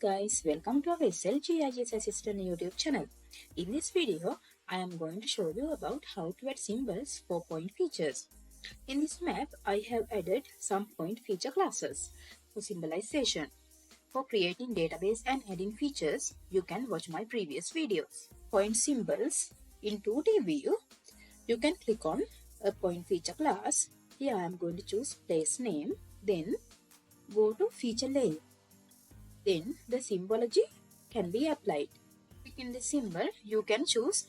guys, welcome to our ArcGIS Assistant YouTube channel. In this video, I am going to show you about how to add symbols for point features. In this map, I have added some point feature classes for symbolization. For creating database and adding features, you can watch my previous videos. Point symbols in 2D view, you can click on a point feature class. Here I am going to choose place name, then go to feature layer. Then the symbology can be applied. In the symbol, you can choose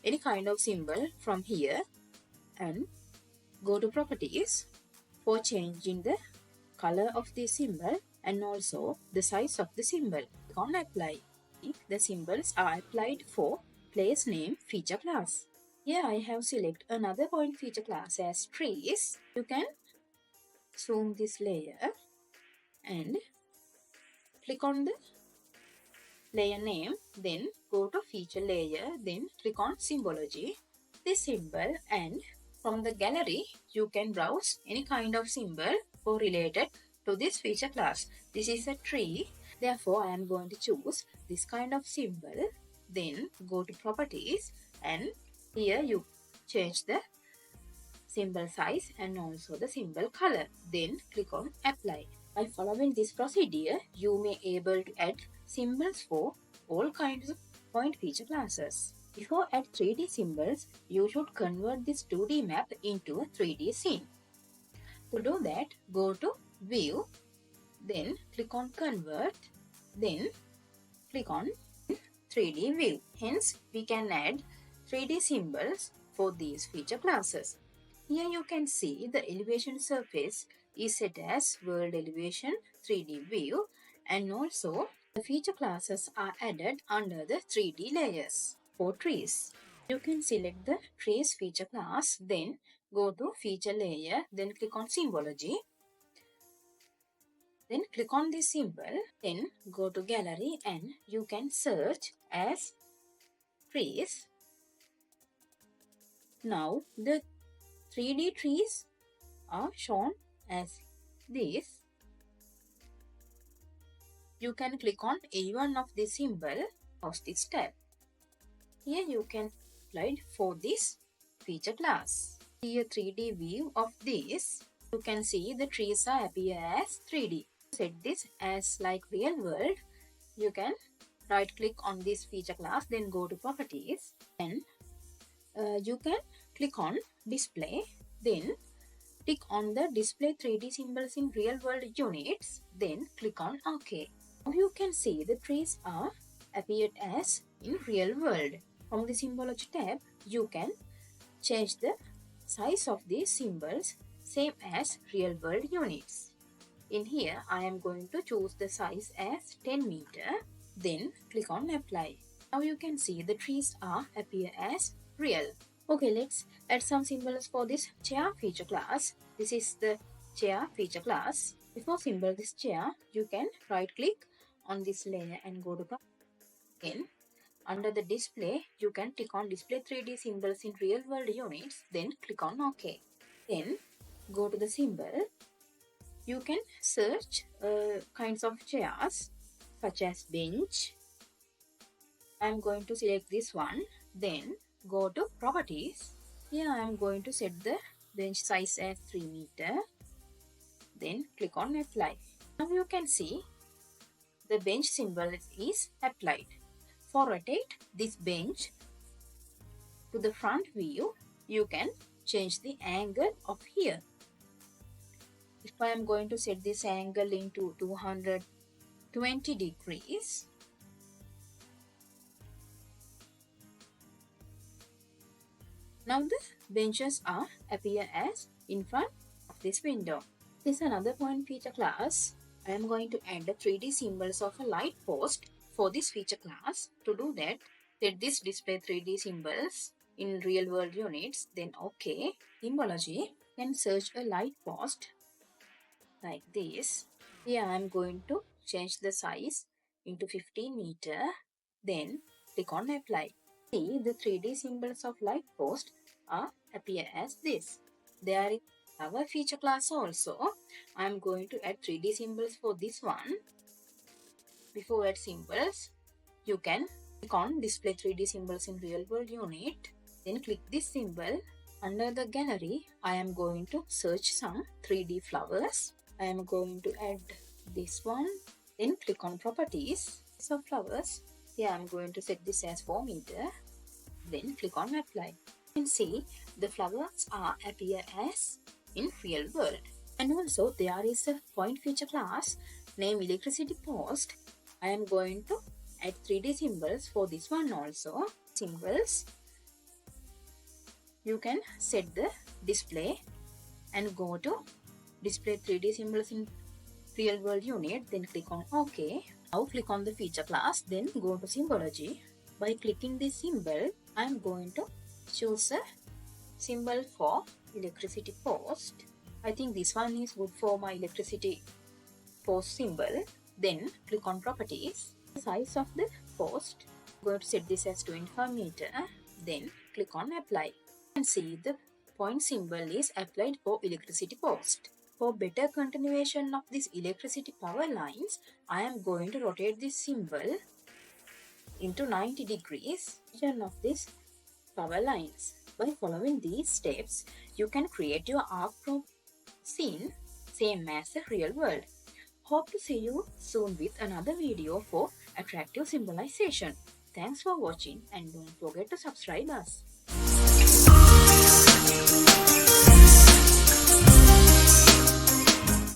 any kind of symbol from here and go to properties for changing the color of the symbol and also the size of the symbol. Click on apply. The symbols are applied for place name feature class. Here I have selected another point feature class as trees. You can zoom this layer and click on the layer name, then go to feature layer, then click on symbology, this symbol, and from the gallery you can browse any kind of symbol or related to this feature class. This is a tree, therefore I am going to choose this kind of symbol, then go to properties and here you change the symbol size and also the symbol color, then click on apply. By following this procedure, you may able to add symbols for all kinds of point feature classes. Before add 3D symbols, you should convert this 2D map into a 3D scene. To do that, go to View, then click on Convert, then click on 3D View. Hence, we can add 3D symbols for these feature classes. Here you can see the elevation surface is set as World Elevation 3D View, and also the feature classes are added under the 3D layers. For trees, you can select the trees feature class, then go to feature layer, then click on symbology, then click on this symbol, then go to gallery and you can search as trees. Now the 3D trees are shown as this. You can click on any one of the symbol of this tab. Here you can apply for this feature class. See a 3D view of this. You can see the trees are appear as 3D. Set this as like real world. You can right click on this feature class, then go to properties and you can click on display, then click on the display 3D symbols in real world units, then click on OK. Now you can see the trees are appeared as in real world. From the symbology tab, you can change the size of these symbols same as real world units. In here, I am going to choose the size as 10 meter, then click on apply. Now you can see the trees are appear as real. Okay, let's add some symbols for this chair feature class. This is the chair feature class. Before symbol this chair, you can right click on this layer and go to again. Under the display, you can click on display 3D symbols in real world units, then click on OK. Then go to the symbol. You can search kinds of chairs such as bench. I am going to select this one, then go to properties. Here I am going to set the bench size as 3 meter. Then click on apply. Now you can see the bench symbol is applied. For rotate this bench to the front view, you can change the angle of here. If I am going to set this angle into 220 degrees, now the benches are appear as in front of this window. This is another point feature class. I am going to add the 3D symbols of a light post for this feature class. To do that, set this display 3D symbols in real world units, then OK. Symbology, then search a light post like this. Here I am going to change the size into 15 meter, then click on apply. See the 3D symbols of light post are appear as this. There is our feature class also. I am going to add 3D symbols for this one. Before add symbols, you can click on display 3D symbols in real world unit. Then click this symbol. Under the gallery, I am going to search some 3D flowers. I am going to add this one. Then click on properties. So flowers. Here I am going to set this as 4 meter. Then click on apply. You can see the flowers are appear as in real world. And also there is a point feature class named electricity post. I am going to add 3D symbols for this one also. Symbols. You can set the display and go to display 3D symbols in real world unit. Then click on OK. Now click on the feature class. Then go to symbology. By clicking this symbol, I am going to choose a symbol for electricity post. I think this one is good for my electricity post symbol. Then click on properties. The size of the post. I'm going to set this as 25 meter. Then click on apply. You can see the point symbol is applied for electricity post. For better continuation of these electricity power lines, I am going to rotate this symbol into 90 degrees of this power lines. By following these steps, you can create your Arc Pro scene same as the real world. Hope to see you soon with another video for attractive symbolization. Thanks for watching and don't forget to subscribe us.